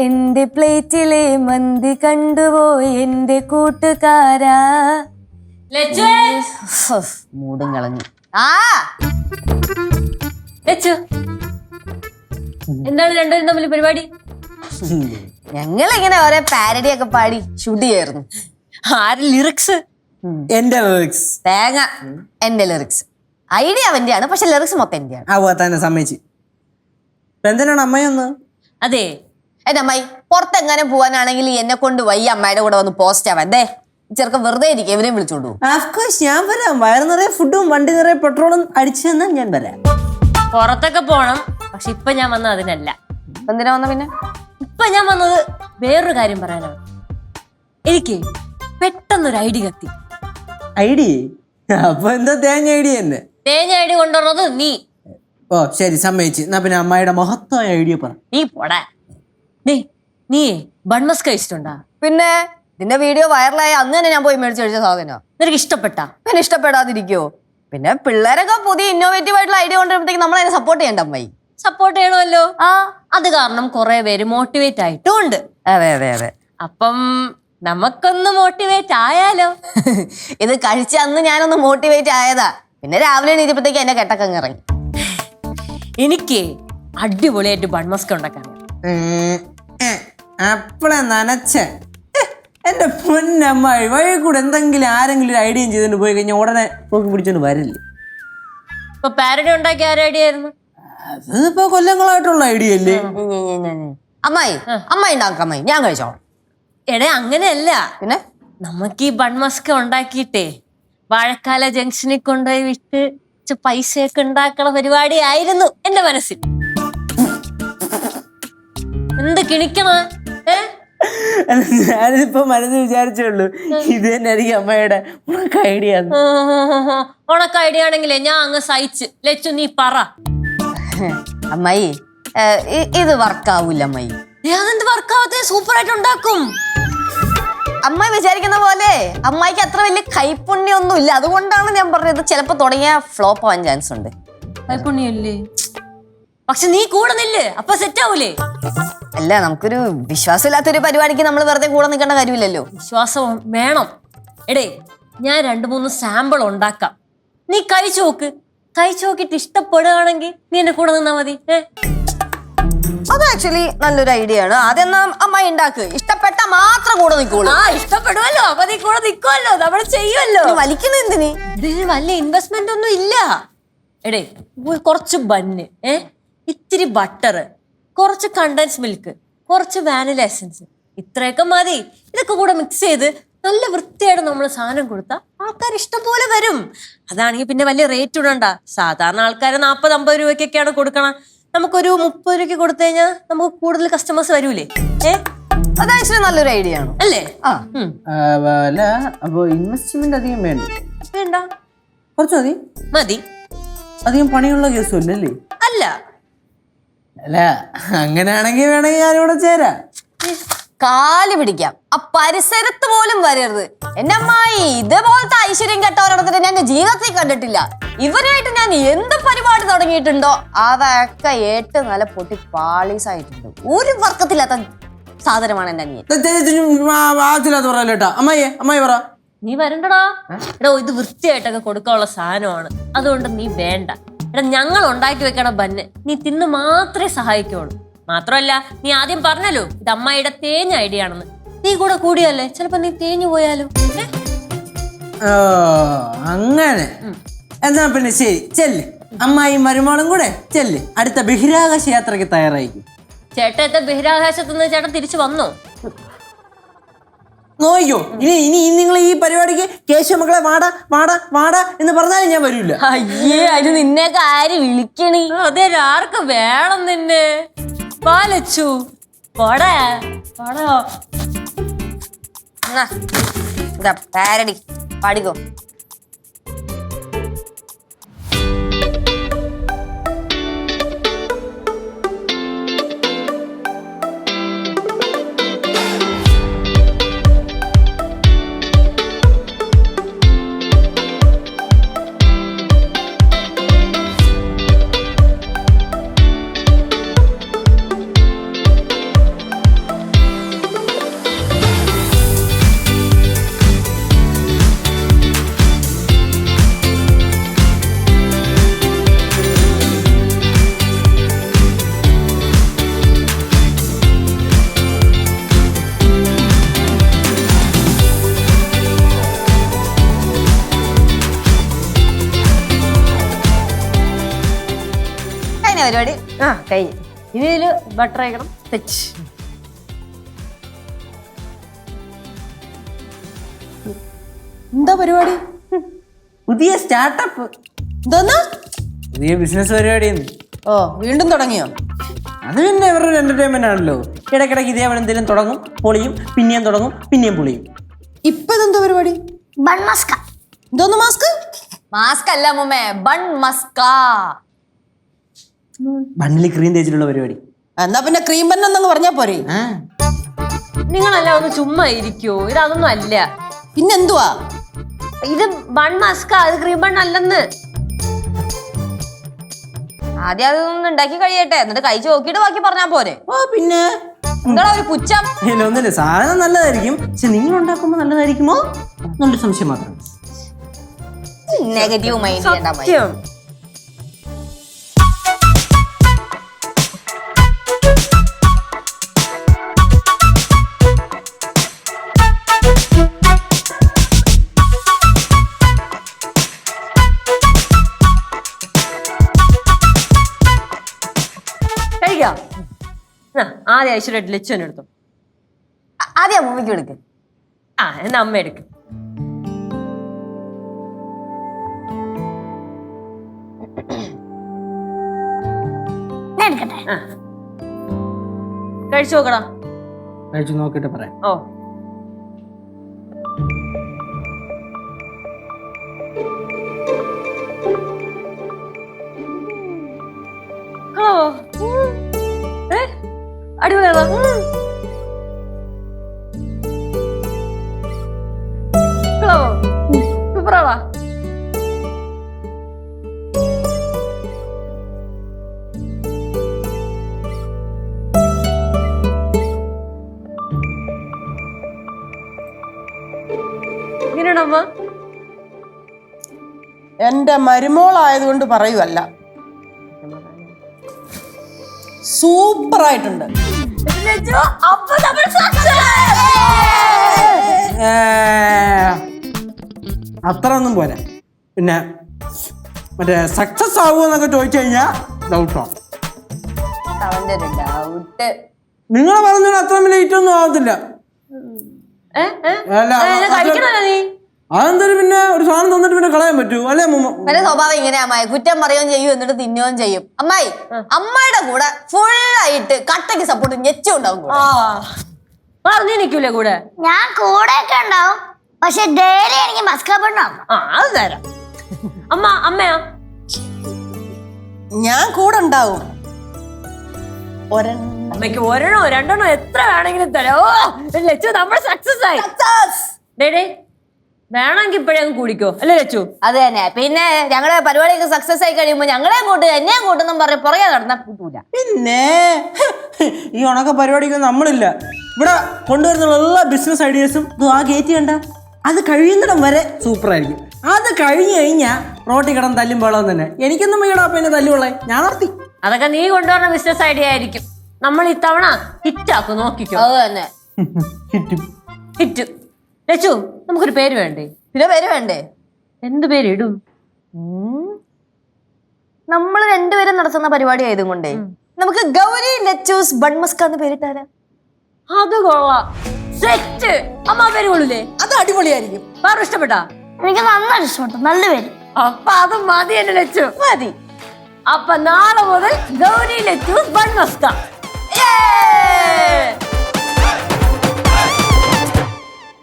എന്റെ പ്ലേറ്റിലെ മന്തി കണ്ടുപോയി എന്റെ കൂട്ടുകാരാ. മൂടും കളഞ്ഞു. എന്താണ് രണ്ടുപേരും തമ്മിൽ പരിപാടി? ഞങ്ങളിങ്ങനെ ഓരോ പാരഡി ഒക്കെ പാടി ഷൂട്ട് ചെയ്യായിരുന്നു. ആര് ലിറിക്സ്? എന്റെ ലിറിക്സ്. തേങ്ങ എന്റെ ലിറിക്സ്. ഐഡിയ അവന്റെയാണ്, പക്ഷെ ലിറിക്സ് മൊത്തം എന്റെയാണ്. ആ തന്നെ സമ്മതിച്ച്. എന്തിനാണ് അമ്മയൊന്ന്? അതെ, എന്റെ അമ്മായി പുറത്തെങ്ങനെ പോവാനാണെങ്കിൽ എന്നെ കൊണ്ട് വയ്യ അമ്മയുടെ കൂടെ വന്ന് പോസ്റ്റ് ആവാൻ. ദേ ചെറുക്കം വെറുതെ ഇരിക്കും, എവരെയും വിളിച്ചോണ്ടു. ഓഫ്കോഴ്സ് ഞാൻ വരാം. വയറ് നിറയെ ഫുഡും വണ്ടി നിറയെ പെട്രോളും അടിച്ചു തന്നാൽ ഞാൻ വരാം. പുറത്തൊക്കെ പോണം, പക്ഷെ ഇപ്പൊ ഞാൻ വന്നത് അതിനല്ല. എന്തിനാ വന്ന പിന്നെ? ഇപ്പൊ ഞാൻ വന്നത് വേറൊരു കാര്യം പറയാനാണ്. എനിക്ക് പെട്ടെന്നൊരു ഐഡിയ കത്തി. ഐഡിയ? അപ്പൊ എന്താ തേങ്ങ ഐഡിയ തന്നെ? തേങ്ങ ഐഡിയ കൊണ്ടുവന്നത് നീ. ഓ ശരി, സമ്മതിച്ച്. എന്നാ പിന്നെ അമ്മയുടെ മഹത്തായ ഐഡിയ പറ. നീ പോടാ. നീ ബൺമസ് കഴിച്ചിട്ടുണ്ടാ? പിന്നെ ഇതിന്റെ വീഡിയോ വൈറലായ അന്ന് തന്നെ ഞാൻ പോയി മേടിച്ചു കഴിച്ച സാധനം. നിനക്ക് ഇഷ്ടപ്പെട്ടാ? പിന്നെ ഇഷ്ടപ്പെടാതിരിക്കോ? പിന്നെ പിള്ളേരൊക്കെ പുതിയ ഇന്നോവേറ്റീവ് ആയിട്ടുള്ള ഐഡിയ കൊണ്ടുവരുമ്പോഴത്തേക്ക് നമ്മൾ അതിനെ സപ്പോർട്ട് ചെയ്യണ്ട അമ്മായി. സപ്പോർട്ട് ചെയ്യണമല്ലോ. അത് കാരണം കുറെ പേര് മോട്ടിവേറ്റ് ആയിട്ടും ഉണ്ട്. അതെ അതെ അതെ. അപ്പം നമുക്കൊന്ന് മോട്ടിവേറ്റ് ആയാലോ? ഇത് കഴിച്ച അന്ന് ഞാനൊന്ന് മോട്ടിവേറ്റ് ആയതാ. പിന്നെ രാവിലെ എണീറ്റപ്പോഴത്തേക്ക് എന്റെ കെട്ടക്കങ്ങ് ഇറങ്ങി. എനിക്ക് അടിപൊളിയായിട്ട് ബൺമസ്ക ഉണ്ടാക്കാൻ. അപ്പളെ നനച്ച എന്റെ പൊന്നമ്മായി വഴി കൂടെ എന്തെങ്കിലും ആരെങ്കിലും ഒരു ഐഡിയ ചെയ്തിട്ട് പോയി കഴിഞ്ഞാൽ ഉടനെ നോക്കി പിടിച്ചോണ്ട് വരില്ലേ. ഇപ്പൊ പാരഡി ഉണ്ടാക്കിയ ആരുടെ ഐഡിയ ആയിരുന്നു? അതിപ്പോ കൊല്ലങ്ങളായിട്ടുള്ള ഐഡിയ അല്ലേ. അമ്മായി ഉണ്ടാക്കാം അമ്മായി, ഞാൻ കഴിച്ചോളാം. എടേ അങ്ങനെയല്ല. പിന്നെ നമുക്ക് ഈ ബൺമസ്ക ഉണ്ടാക്കിയിട്ടേ വാഴക്കാല ജംഗ്ഷനിൽ കൊണ്ടുപോയി വിറ്റ് പൈസയൊക്കെ ഉണ്ടാക്കണ പരിപാടി ആയിരുന്നു എന്റെ മനസ്സിൽ. എന്ത് കിണിക്കണ? ഞാനിപ്പോ മനസ്സിൽ വിചാരിച്ചുള്ളൂ ഇത് തന്നെ ആയിരിക്കും അമ്മയുടെ ഉണക്ക ഐഡിയ. ഉണക്ക ഐഡിയ ആണെങ്കിലേ ഞാൻ അങ്ങ് സഹിച്ച്. ലച്ചു നീ പറ. അമ്മായി ഇത് വർക്കാവൂല അമ്മായി. അതെന്ത് വർക്കാവത്തെ? സൂപ്പർ ആയിട്ട് ഉണ്ടാക്കും. അമ്മായി വിചാരിക്കുന്ന പോലെ അമ്മായിക്ക് അത്ര വലിയ കൈപ്പുണ്യം ഒന്നും ഇല്ല. അതുകൊണ്ടാണ് ഞാൻ പറഞ്ഞത് ചിലപ്പോ തുടങ്ങിയ ഫ്ലോപ്പ് ആവാൻ ചാൻസ് ഉണ്ട്. കൈപ്പുണ്യല്ലേ? പക്ഷെ നീ കൂടെ നില്ല്, അപ്പൊ സെറ്റ് ആവൂലേ? അല്ല, നമുക്കൊരു വിശ്വാസമില്ലാത്തൊരു പരിപാടിക്ക് നമ്മൾ വെറുതെ കൂടെ നിൽക്കേണ്ട കാര്യമില്ലല്ലോ. വിശ്വാസം വേണം. എടേ ഞാൻ 2-3 സാമ്പിൾ ഉണ്ടാക്കാം. നീ കഴിച്ചു നോക്ക്. കഴിച്ചു നോക്കിട്ട് ഇഷ്ടപ്പെടുകയാണെങ്കിൽ നീ എന്റെ കൂടെ നിന്നാ മതി. അത് ആക്ച്വലി നല്ലൊരു ഐഡിയ ആണ്. ആദ്യം അമ്മായി ഉണ്ടാക്ക്, ഇഷ്ടപ്പെട്ട മാത്രം കൂടെ നിൽക്കുള്ളൂ. ഇഷ്ടപ്പെടുമല്ലോ, അപ്പൊ നീ കൂടെ നിൽക്കുമല്ലോ, നമ്മൾ ചെയ്യുമല്ലോ. വലിക്കുന്ന എന്തിന്? വലിയ ഇൻവെസ്റ്റ്മെന്റ് ഒന്നും ഇല്ല. എടേ കുറച്ച് ബന്ന്, ഇത്തിരി ബട്ടർ, കുറച്ച് കണ്ടൻസ് മിൽക്ക്, കുറച്ച് വാനില എസൻസ്, ഇത്രയൊക്കെ മതി. ഇതൊക്കെ കൂടെ മിക്സ് ചെയ്ത് നല്ല വൃത്തിയായിട്ട് നമ്മൾ സാധനം കൊടുത്താൽ ആൾക്കാർ ഇഷ്ടം പോലെ വരും. അതാണെങ്കിൽ പിന്നെ വലിയ റേറ്റ് ഇടണ്ട. സാധാരണ ആൾക്കാർ 40-50 രൂപയ്ക്കൊക്കെയാണ് കൊടുക്കണം. നമുക്കൊരു 30 രൂപയ്ക്ക് കൊടുത്തു കഴിഞ്ഞാൽ നമുക്ക് കൂടുതൽ കസ്റ്റമേഴ്സ് വരൂലേ? അത് ആക്ച്വലി നല്ലൊരു ഐഡിയ ആണ് അല്ലേ? അപ്പൊ ഇൻവെസ്റ്റ്മെന്റ് അധികം വേണ്ട, കുറച്ച് മതി. അധികം പണിയുള്ള കേസും അല്ലല്ലേ? അല്ല അല്ല, അങ്ങനെയാണെങ്കിൽ വേണമെങ്കിൽ ഞാനിവിടെ ചേരാം. കാല് പിടിക്കാം. ആ പരിസരത്ത് പോലും വരരുത്. എന്റെ അമ്മായി ഇതേപോലത്തെ ഐശ്വര്യം കെട്ടവരിടത്തിന് ഞാൻ ജീവിതത്തിൽ കണ്ടിട്ടില്ല. ഇവരായിട്ട് ഞാൻ എന്ത് പരിപാടി തുടങ്ങിയിട്ടുണ്ടോ അതൊക്കെ 8 നില പൊട്ടി പാളീസായിട്ടുണ്ട്. ഒരു വർക്കത്തില്ലാത്ത സാധനമാണ് എന്റെ അനിയൻ. അമ്മായി പറ. നീ വരണ്ടടാ. എടോ ഇത് വൃത്തിയായിട്ടൊക്കെ കൊടുക്കാനുള്ള സാധനമാണ്, അതുകൊണ്ട് നീ വേണ്ട. എടാ ഞങ്ങൾ ഉണ്ടാക്കി വെക്കണ ബന്ന് നീ തിന്ന് മാത്രമേ സഹായിക്കുള്ളൂ. മാത്രമല്ല നീ ആദ്യം പറഞ്ഞല്ലോ ഇത് അമ്മായിയുടെ തേഞ്ഞ ഐഡിയ ആണെന്ന്. നീ കൂടെ കൂടിയല്ലേ ചിലപ്പോ നീ തേഞ്ഞു പോയാലോ. അങ്ങനെ എന്നാ പിന്നെ ശരി, ചെല്ല്. അമ്മായി മരുമോളും കൂടെ ചെല്ല്. അടുത്ത ബഹിരാകാശ യാത്രക്ക് തയ്യാറായിരിക്കും. ചേട്ടത്തെ ബഹിരാകാശത്തുനിന്ന് ചേട്ടൻ തിരിച്ചു വന്നോ? നോക്കിയോ, ഇനി നിങ്ങൾ ഈ പരിപാടിക്ക് കേശവമക്കളെ വാടാ വാടാ വാടാ എന്ന് പറഞ്ഞാലും ഞാൻ വരൂല. അയ്യേ, അതിന് നിന്നെയൊക്കെ ആര് വിളിക്കണി? അതെ, ആർക്ക് വേണം നിന്നെ? പാലച്ചു പോടാ പോടോ. പാരഡി പാടിക്കോ. പരിപാടി? ആ കഴിഞ്ഞു. ഇനി ഇതില് ബട്ടർ അയക്കണം. തെച്ച്. എന്താ പരിപാടി? പുതിയ സ്റ്റാർട്ടപ്പ്. എന്തോന്ന്? പുതിയ ബിസിനസ് പരിപാടിയെന്ന്. ഓ, വീണ്ടും തുടങ്ങിയോ? അത് പിന്നെ ഇവരുടെ എന്റർടൈൻമെന്റ് ആണല്ലോ. ഇടയ്ക്കിടയ്ക്ക് ഇതേപോലെ എന്തെങ്കിലും തുടങ്ങും, പൊളിയും, പിന്നെയും തുടങ്ങും, പിന്നെയും പൊളിയും. ഇപ്പൊ ഇതെന്താ പരിപാടി? Bun Musca. എന്തോന്ന് മാസ്ക്? മാസ്ക് അല്ല മുമ്മേ, ബൺ മസ്ക. ബണ്ണിൽ ക്രീം തേച്ചിട്ടുള്ള പരിപാടി. എന്നാ പിന്നെ ക്രീം ബൻ എന്നങ്ങ് പറഞ്ഞാ പോരെ? നിങ്ങളെല്ലാം ഒന്ന് ചുമ്മാ ഇരിക്കോ? ഇതൊന്നും അല്ല. പിന്നെന്തുവാ ഇത് ബൺ മസ്ക, അത് ക്രീം ബൺ അല്ലെന്ന്. ആദ്യം അതൊന്നും ഉണ്ടാക്കി കഴിയട്ടെ, എന്നിട്ട് കഴിച്ചു നോക്കിയിട്ട് ബാക്കി പറഞ്ഞാ പോരെ. ഓ പിന്നെ നിങ്ങളെ ഒരു പുച്ഛം. ഒന്നുമില്ല, സാധനം നല്ലതായിരിക്കും. പക്ഷെ നിങ്ങൾ ഉണ്ടാക്കുമ്പോ നല്ലതായിരിക്കുമോ എന്നൊരു സംശയം മാത്രം. നെഗറ്റീവ് മൈൻഡ് ചെയ്യണ്ട മതി. സത്യം. കഴിക്കാം. ആദ്യം ഐശ്വര്യ ലച്ചുവിനെ എടുത്തു. ആദ്യം അമ്മൂമ്മയ്ക്ക് എടുക്ക്. ആ എന്നാ അമ്മ എടുക്കും. ആ കഴിച്ചു നോക്കടാ. കഴിച്ചു നോക്കിട്ട് പറയാം. ഓ അടിപൊളിയാണോ? സൂപ്പറാണോ? ഇങ്ങനെയാണമ്മ? എന്റെ മരുമോളായതുകൊണ്ട് പറയുവല്ല, സൂപ്പർ ആയിട്ടുണ്ട്. അത്ര ഒന്നും പോരാ. പിന്നെ മറ്റേ സക്സസ് ആവുമെന്നൊക്കെ ചോദിച്ചു കഴിഞ്ഞാൽ ഡൗട്ടാണ്. അവന്റെ ഒരു ഡൗട്ട്. നിങ്ങൾ പറഞ്ഞ അത്ര ലേറ്റ് ഒന്നും ആവത്തില്ല. കഴിക്കണല്ലോ നീ. അതെന്തായാലും പിന്നെ ഒരു സാധനം തന്നിട്ട് പിന്നെ കളയാൻ പറ്റൂ അല്ലേ അമ്മൂമ്മ? എന്റെ സ്വഭാവം ഇങ്ങനെ അമ്മായി, കുറ്റം പറയുകയും ചെയ്യും എന്നിട്ട് തിന്നുകയും ചെയ്യും. അമ്മായി അമ്മയുടെ കൂടെ ഫുള്ളായിട്ട് കട്ടയ്ക്ക് സപ്പോർട്ട് ഞെച്ചു ഉണ്ടാവും കൂടെ. പറഞ്ഞു നിക്കൂലേ കൂടെ? ഞാൻ കൂടെയൊക്കെ ഉണ്ടാവും, പക്ഷെ ഡെയിലി എനിക്ക് മസ്കാബണ്ണാവും. ആ അത് തരാം. അമ്മയാ? ഞാൻ കൂടെ ഉണ്ടാവും. അമ്മയ്ക്ക് ഒരെണ്ണോ രണ്ടെണ്ണോ എത്ര വേണമെങ്കിലും തരാം. ഓ ലച്ചു, നമ്മൾ സക്സസ് ആയി. ഡേ വേണമെങ്കിൽ ഇപ്പഴേ അങ്ങ് കൂടിക്കോ അല്ലേ ലച്ചു? അത് തന്നെ. പിന്നെ ഞങ്ങളുടെ പരിപാടിയൊക്കെ സക്സസ് ആയി കഴിയുമ്പോ ഞങ്ങളെ കൂട്ട് എന്നെയും കൂട്ടെന്നും പറഞ്ഞ് പുറകെ നടന്നാ കൂട്ടൂല. പിന്നെ ഈ ഉണക്ക പരിപാടിക്കൊന്നും നമ്മളില്ല. ഇവിടെ കൊണ്ടുവരുന്ന എല്ലാ ബിസിനസ് ഐഡിയാസും ആ ഗേറ്റ് കണ്ട അത് കഴിയുന്നിടം വരെ സൂപ്പർ ആയിരിക്കും. അത് കഴിഞ്ഞു കഴിഞ്ഞാൽ റോട്ടി കിടന്ന് തല്ലും പോളം തന്നെ. എനിക്കൊന്നും വീടാ പിന്നെ തല്ലുകൊള്ളേ, ഞാൻ നടത്തി. അതൊക്കെ നീ കൊണ്ടുവരുന്ന ബിസിനസ് ഐഡിയ ആയിരിക്കും. നമ്മൾ ഇത്തവണ ഹിറ്റാക്കും, നോക്കിക്കോ. അത് തന്നെ. ഹിറ്റ്. ലച്ചു, നമുക്കൊരു പേര് വേണ്ടേ? പിന്നെ പേര് വേണ്ടേ? എന്ത് പേര് ഇടും? നമ്മൾ രണ്ടുപേരും നടത്തുന്ന പരിപാടി ആയതും കൊണ്ടേ നമുക്ക് ഗൗരി ലച്ചൂസ് ബൺമസ്ക എന്ന് പേരിട്ടാരാ? അത് കൊള്ളാം. സെറ്റ്. അമ്മ പേര് കൊള്ളൂലേ? അത് അടിപൊളിയായിരിക്കും. വേറെ ഇഷ്ടപ്പെട്ടാ? എനിക്ക് നന്നായിട്ട് ഇഷ്ടപ്പെട്ടു, നല്ല പേര്. അപ്പൊ അത് മതി എന്നെ ലച്ചു. മതി. അപ്പൊ നാളെ മുതൽ ഗൗരി ലച്ചൂസ് ബൺമസ്ക.